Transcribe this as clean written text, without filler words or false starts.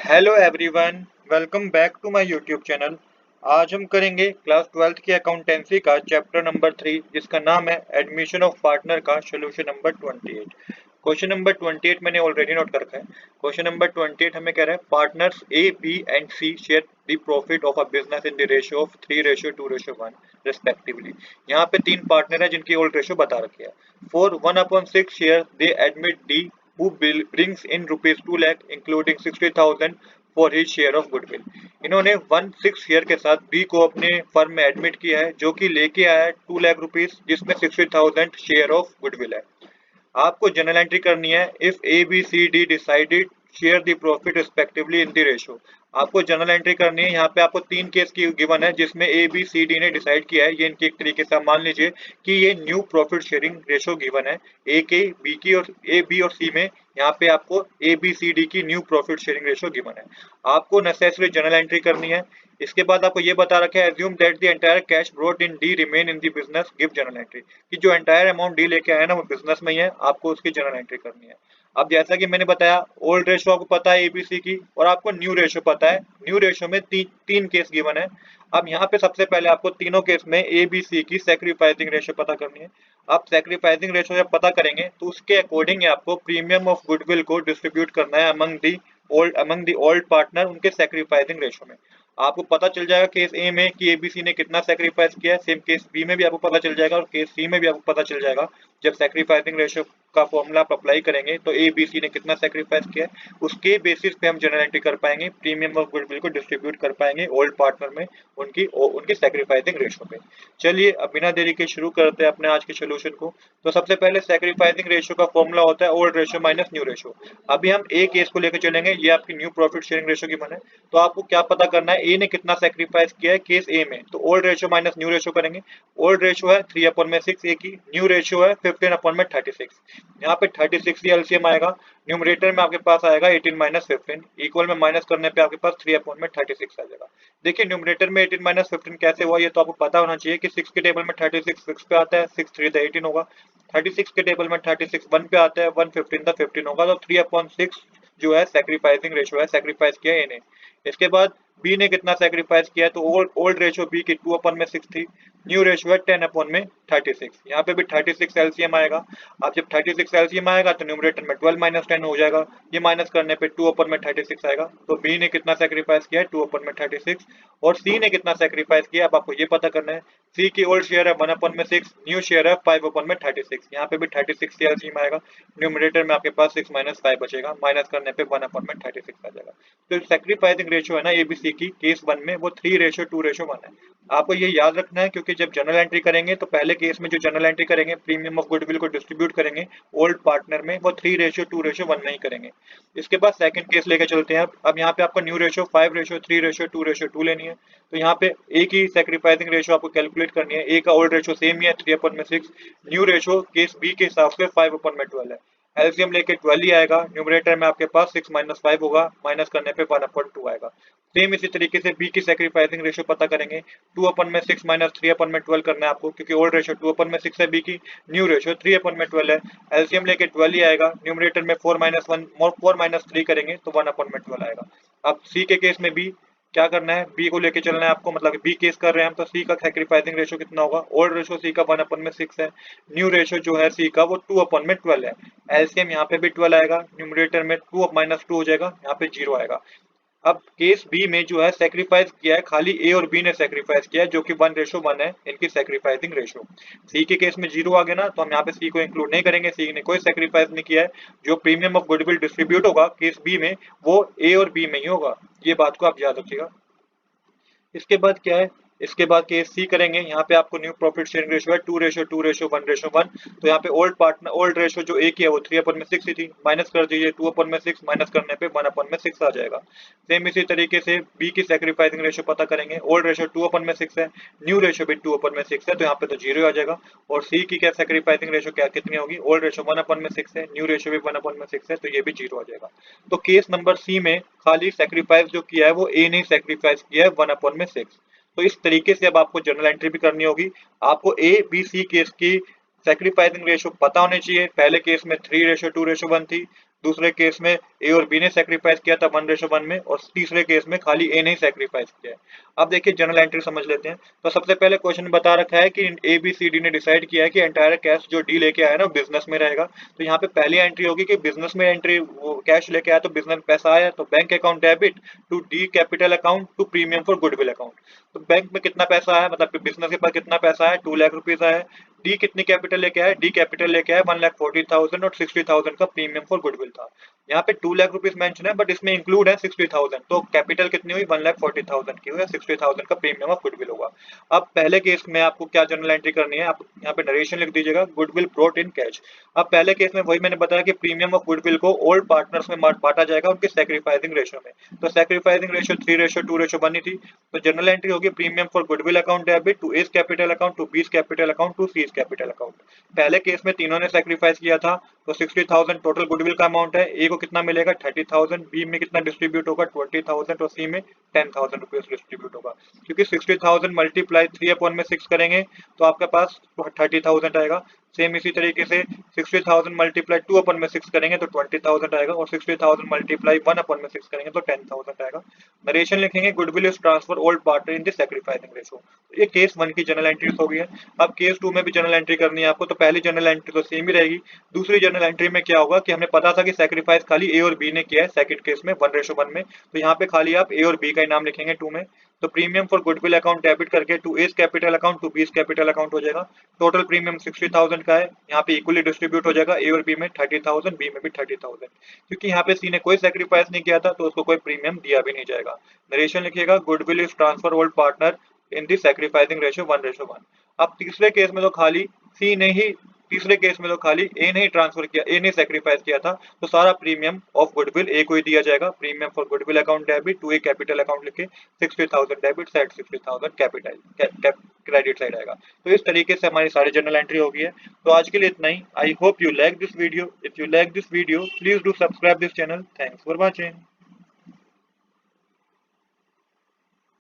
Hello everyone, welcome back to my YouTube channel. आज हम करेंगे क्लास 12th की अकाउंटेंसी का चैप्टर नंबर 3 जिसका नाम है एडमिशन ऑफ पार्टनर का सोल्यूशन नंबर 28। क्वेश्चन नंबर 28 मैंने ऑलरेडी नोट कर रखा है। क्वेश्चन नंबर 28 हमें कह रहा है partners A B and C share the profit of a business in the ratio of 3:2:1 respectively. यहाँ पे तीन पार्टनर है जिनकी ओल्ड रेशियो बता रखी है। For 1/6 share they admit D who brings in rupees 2 lakh including 60,000 for his share of goodwill। इन्होंने 1/6 share के साथ बी को अपने फर्म में एडमिट किया है जो कि लेके आया है 2 लाख रुपीस जिसमें 60,000 शेयर ऑफ गुडविल है। आपको जनरल एंट्री करनी है if A B C D decided share the profit respectively in the ratio. आपको जनरल एंट्री करनी है। यहाँ पे आपको तीन केस की गिवन है जिसमें ए बी सी डी ने डिसाइड किया है। ये इनकी एक तरीके से मान लीजिए कि ये new profit sharing ratio given है ए के बी की और ए बी और सी में। यहाँ पे आपको ए बी सी डी की new profit sharing ratio given है। आपको नेसेसरी जनरल एंट्री करनी है। इसके बाद आपको ये बता रखा है assume that the entire cash brought in D remain in the business give general entry कि जो एंटायर अमाउंट डी लेके आया ना वो बिजनेस में ही है, आपको उसकी जनरल एंट्री करनी है। अब जैसा कि मैंने बताया ओल्ड रेशियो आपको पता है एबीसी की और आपको न्यू रेशियो पता है। न्यू रेशियो में तीन केस गिवन है। अब यहाँ पे सबसे पहले आपको तीनों केस में एबीसी की सैक्रिफाइसिंग रेशियो पता करनी है। आप सैक्रिफाइसिंग रेशियो जब पता करेंगे तो उसके अकॉर्डिंग आपको प्रीमियम ऑफ गुडविल को डिस्ट्रीब्यूट करना है अमंग दी ओल्ड पार्टनर उनके सैक्रिफाइसिंग रेशियो में। आपको पता चल जाएगा केस ए में कि एबीसी ने कितना सैक्रिफाइस किया है, सेम केस बी में भी आपको पता चल जाएगा और केस सी में भी आपको पता चल जाएगा। जब सैक्रिफाइसिंग रेशियो का फॉर्मूला आप अप्लाई करेंगे तो ए बी सी ने कितना सैक्रिफाइस किया है उसके बेसिस पे हम जनरल एंट्री कर पाएंगे, प्रीमियम ऑफ गुडविल को डिस्ट्रीब्यूट कर पाएंगे ओल्ड पार्टनर में उनकी सैक्रिफाइसिंग रेशियो पे। चलिए अब बिना देरी के शुरू करते हैं अपने आज के सोल्यूशन को। तो सबसे पहले सैक्रिफाइसिंग रेशियो का फॉर्मूला होता है old ratio minus new ratio. अभी हम ए केस को लेकर चलेंगे, ये आपकी न्यू प्रॉफिट शेयरिंग रेशियो की मन है। तो आपको क्या पता करना है ए ने कितना सैक्रिफाइस किया है केस ए में, तो old ratio minus new ratio करेंगे। ओल्ड रेशियो है 3/6 ए की, न्यू रेशियो है 15/36। यहाँ पे 36 ही एलसीएम आएगा। न्यूमरेटर में आपके पास आएगा 18 माइनस 15, इक्वल में माइनस करने पे आपके पास 3/36 आ जाएगा। देखिए न्यूमरेटर में 18 माइनस 15 कैसे हुआ ये तो आपको पता होना चाहिए कि 6 के टेबल में 36 6 पे आता है, 6 3 18 होगा। 36 के टेबल में 36 1 पे आता है, 1 15 15 होगा। तो 3/6 जो है सैक्रिफाइसिंग रेशियो है, सैक्रिफाइस किया इन्हें। इसके बाद बी ने कितना सैक्रिफाइस किया तो ओल्ड रेशियो बी की 2/6 थी, न्यू रेशियो है 10/36। यहाँ पे भी 36 एलसीएम आएगा। अब जब 36 एलसीएम आएगा तो न्यूमरेटर में 12 माइनस 10 हो जाएगा, ये माइनस करने पे 2/36 आएगा। तो बी ने कितना सैक्रिफाइस किया है 2/36 और सी ने कितना सैक्रिफाइस किया अब आपको ये पता करना है। सी की ओल्ड शेयर है 1/6, न्यू शेयर है 5/36। यहाँ पे भी 36 एलसीएम आएगा, न्यूमरेटर में आपके पास 6 माइनस 5 बचेगा, माइनस करने पे 1/36 आ जाएगा। तो सैक्रिफाइसिंग रेशियो है ना एबीसी की केस 1 में वो 3:2:1 है। आपको ये याद रखना है क्योंकि जब जनरल एंट्री करेंगे तो पहले केस में जो जनरल एंट्री करेंगे प्रीमियम ऑफ गुडविल को डिस्ट्रीब्यूट करेंगे ओल्ड पार्टनर में वो 3:2:1 में ही करेंगे। इसके बाद सेकंड केस लेके चलते हैं। अब यहाँ पे आपको न्यू रेशियो 5:3:2:2 लेनी है। तो यहाँ पे ए की सैक्रिफाइसिंग रेशियो आपको कैलकुलेट करनी है। ए का ओल्ड रेशियो सेम ही है 3/6, न्यू रेशियो केस बी के हिसाब से 5/12 है। एलसीएम लेके 12 ही आएगा, न्यूमरेटर में आपके पास 6 माइनस 5 होगा, माइनस करने पे 1/2 आएगा। सेम इसी तरीके से बी की सैक्रिफाइसिंग रेशियो पता करेंगे। 2/6 माइनस 3/12 करना है आपको क्योंकि ओल्ड रेशियो 2/6 है बी की, न्यू रेशियो 3/12 है। एलसीएम लेके 12 ही आएगा, न्यूमरेटर में 4 - 3 करेंगे तो 1/12 आएगा। अब सी के केस में बी क्या करना है, बी को लेके चलना है आपको, मतलब बी केस कर रहे हैं हम, तो सी का सैक्रिफाइसिंग रेशियो कितना होगा। ओल्ड रेशियो सी का 1/6 है, न्यू रेशियो जो है सी का वो 2/12 है। एलसीएम यहाँ पे भी 12 आएगा, न्यूमरेटर में 2 - 2 हो जाएगा, यहाँ पे 0 आएगा। अब केस बी में जो है सेक्रीफाइस किया है खाली ए और बी ने सेक्रीफाइस किया है जो कि 1:1 है इनकी सेक्रीफाइसिंग रेशियो। सी के केस में 0 आ गया ना, तो हम यहाँ पे सी को इंक्लूड नहीं करेंगे, सी ने कोई सेक्रीफाइस नहीं किया है। जो प्रीमियम ऑफ गुडविल डिस्ट्रीब्यूट होगा केस बी में वो ए और बी में ही होगा, ये बात को आप याद रखिएगा। इसके बाद क्या है, इसके बाद केस सी करेंगे। यहाँ पे आपको न्यू प्रॉफिट शेयरिंग रेशियो है 2:2:1:1। तो यहाँ पे ओल्ड रेशियो जो ए की है वो 3/6 ही थी, माइनस कर दीजिए 2/6, माइनस करने पे 1/6 आ जाएगा। सेम इसी तरीके से बी की सैक्रिफाइसिंग रेशियो पता करेंगे। ओल्ड रेशियो 2/6 है, न्यू रेशियो भी 2/6 है, तो यहाँ पे तो 0 आ जाएगा। और सी की क्या सैक्रिफाइसिंग रेशियो क्या कितनी होगी, ओल्ड रेशियो 1/6 है, न्यू रेशियो भी 1/6 है, तो ये भी 0 आ जाएगा। तो केस नंबर सी में खाली सैक्रिफाइस जो किया है वो ए ने सैक्रिफाइस किया है 1/6। तो इस तरीके से अब आपको जर्नल एंट्री भी करनी होगी। आपको ए बी सी केस की सैक्रिफाइसिंग रेशियो पता होनी चाहिए। पहले केस में 3:2:1 थी, दूसरे केस में ए और बी ने सेक्रीफाइस किया था 1:1 में, और तीसरे केस में खाली ए ने ही सेक्रीफाइस किया है। अब देखिए जर्नल एंट्री समझ लेते हैं। तो सबसे पहले क्वेश्चन बता रखा है कि ए बी सी डी ने डिसाइड किया है कि एंटायर कैश जो डी लेके आया ना बिजनेस में रहेगा। तो यहाँ पे पहली एंट्री होगी कि बिजनेस में एंट्री वो कैश लेके आया तो बिजनेस पैसा आया, तो bank account debit to D capital account to premium for goodwill account. तो बैंक में कितना पैसा आया, मतलब बिजनेस के पास कितना पैसा है, 2 लाख रुपीज आया। डी कितनी कैपिटल लेके आया, डी कैपिटल लेके आया 1,40,000 और 60,000 का प्रीमियम फॉर गुडविल था। यहाँ पे 2 लाख रुपीज मेंशन है बट इसमें इंक्लूड है 60,000, तो कैपिटल कितनी हुई 1,40,000 की हुई, 60,000 का प्रीमियम ऑफ गुडविल होगा। अब पहले केस में आपको क्या जर्नल एंट्री करनी है, आप यहाँ पे नरेशन लिख दीजिएगा, गुडविल ब्रॉट इन कैश। अब पहले केस में वही मैंने बताया कि प्रीमियम ऑफ गुडविल को ओल्ड पार्टनर्स में बांटा जाएगा उनके सैक्रिफाइसिंग रेशियो में। तो सैक्रिफाइसिंग रेशियो 3:2 बनी थी। तो जर्नल एंट्री होगी premium for goodwill account debit to A's capital account to B's capital account to C's capital account. पहले केस में तीनों ने सैक्रिफाइस किया था, तो 60,000 टोटल गुडविल का अमाउंट है। ए को कितना मिलेगा 30,000, बी में कितना डिस्ट्रीब्यूट होगा 20,000 और सी में 10,000 रुपीज डिस्ट्रीब्यूट होगा। क्योंकि 60,000 मल्टीप्लाई 3/6 करेंगे तो आपके पास 30,000 आएगा। सेम इसी तरीके से 60,000 मल्टीप्लाई 2/6 करेंगे तो 20,000 आएगा, और 60,000 मल्टीप्लाई 1/6 करेंगे तो 10,000 आएगा। नरेशन लिखेंगे goodwill is transfer old partner in the sacrificing ratio. ये केस 1 की जनरल एंट्रीज हो गई है। अब केस 2 में भी जनरल एंट्री करनी है आपको, तो पहली जनरल एंट्री तो सेम ही रहेगी। दूसरी जनरल एंट्री में क्या होगा कि हमने पता था कि सैक्रिफाइस खाली ए और बी ने किया है सेकंड केस में 1:1 में, तो यहाँ पे खाली आप ए और बी का ही नाम लिखेंगे 2 में। तो premium for goodwill account debit करके to A's capital account to B's capital account हो जाएगा। टोटल प्रीमियम 60,000 का है, यहाँ पे इक्वली डिस्ट्रीब्यूट हो जाएगा, ए और बी में 30,000, बी में भी 30,000। क्योंकि यहाँ पे सी ने कोई सैक्रिफाइस नहीं किया था तो उसको कोई प्रीमियम दिया भी नहीं जाएगा। नरेशन लिखिएगा goodwill is transfer old partner in the sacrificing ratio 1:1। अब तीसरे केस में तो खाली सी ने ही तीसरे केस में तो खाली ए ने ही ट्रांसफर किया, ए ने सैक्रिफाइस किया था, तो सारा प्रीमियम ऑफ गुडविल ए को ही दिया जाएगा। Premium for goodwill account debit to A capital account लिखे 60,000 debit side 60,000 capital credit side आएगा। तो इस तरीके से हमारी सारी जर्नल एंट्री हो गई है। तो आज के लिए इतना ही। I hope you like this video. If you like this video please do subscribe this channel. Thanks for watching.